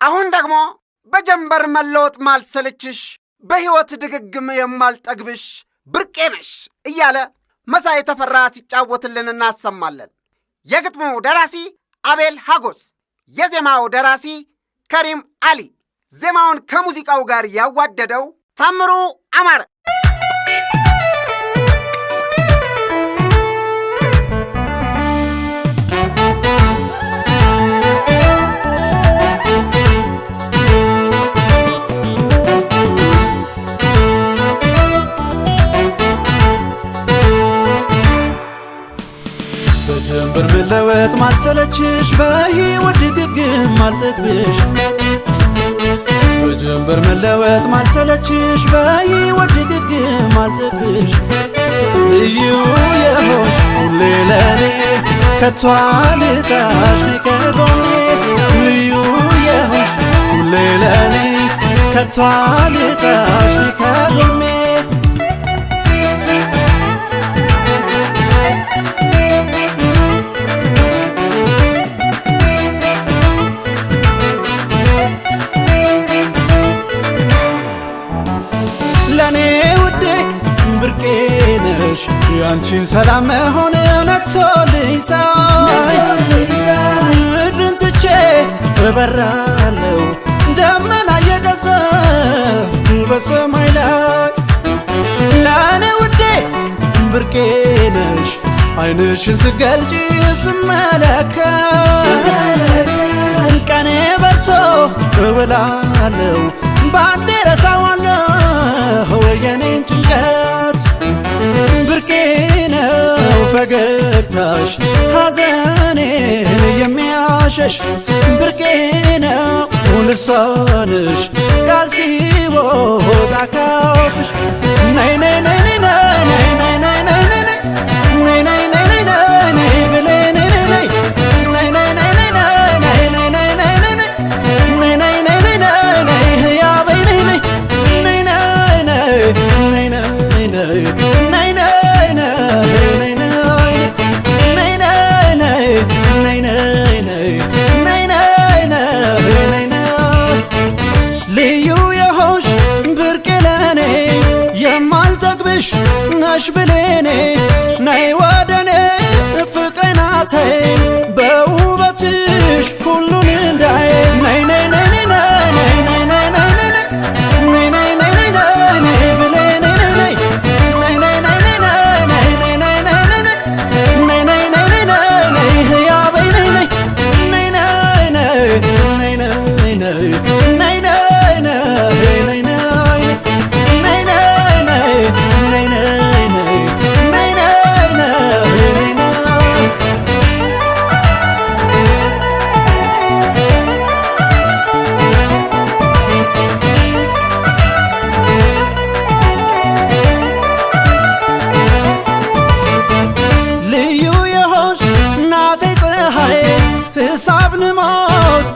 አሁን ደግሞ በጀንበር መለወጥ ማልሰለችሽ በሕይወት ድግግም የማልጠግብሽ ብርቄ ነሽ እያለ መሳይ ተፈራ ሲጫወትልን እናሰማለን። የግጥሙ ደራሲ አቤል ሀጎስ፣ የዜማው ደራሲ ከሪም አሊ፣ ዜማውን ከሙዚቃው ጋር ያዋደደው ታምሩ አማረ። በጀንበር መለወጥ ማልሰለችሽ በሕይወት ድግግም ማልጠግብሽ በጀንበር መለወጥ ማልሰለችሽ በሕይወት ድግግም ማልጠግብሽ ልዩ የሆንሽ ሁሌ ለኔ ከቶ አልጣሽ ነይ ከጎኔ ልዩ የሆንሽ ሁሌ ለኔ ከቶ አልጣሽ ነይ ከጎኔ ለኔ ውዴ ብርቄ ነሽ ያንቺን ሰላም መሆን ነክቶልኝ ሳይ ምድርን ትቼ እበራለሁ ደመና እየቀዘፍኩ በሰማይ ላይ ለኔ ውዴ ብርቄ ነሽ ዓይንሽን ስገልጪ ስመለከት ቀኔ በርቶ እውላለሁ ባንዴ ረሳዋለሁ የኔን ጭንቀት ብርቄ ነው ፈገግታሽ ሐዘኔን የሚያሸሽ ብርቄ ነው ልሳንሽ ቃል ሲወጣ ካፍሽ ነይ ነይ ነይ ነይ ነይ ነይ ነይ ነይ ነይ ነይ ነይ ነይ ነይ ነይ ብሌን ነይ ነይ ነይ ነይ ነይ ነይ ነይ ነይ ነይ ነይ ነይ ነይ ነይ ነይ ነይ ነይ ህያበይ ነይ ነይ ነይ ነይ ነይ ነይ ነይ ነይ ነይ ልዩ የሆንሽ ብርቄ ለኔ የማልጠግብሽ ነሽ ብሌኔ ነይ ወደኔ ፍቅሬ ናቴ በውበትሽ ሁሉን እንዳይ ነይ ነይ ነይ ነይ ነይ ነይ ነይ ነይ ነይ ነይ ነይ ነይ ነይ ነይ ብሌኔ ነይ ነይ ነይ ነይ ነይ ነይ ነይ ነይ ነይ ነይ ነይ ነይ ነይ ነይ ህያበይ ነይ ነይ ነይ ነይ ነይ ነይ ነይ ነይ ልዩ የሆንሽ እናቴ ፀሐይ ሕሳብ ንሞት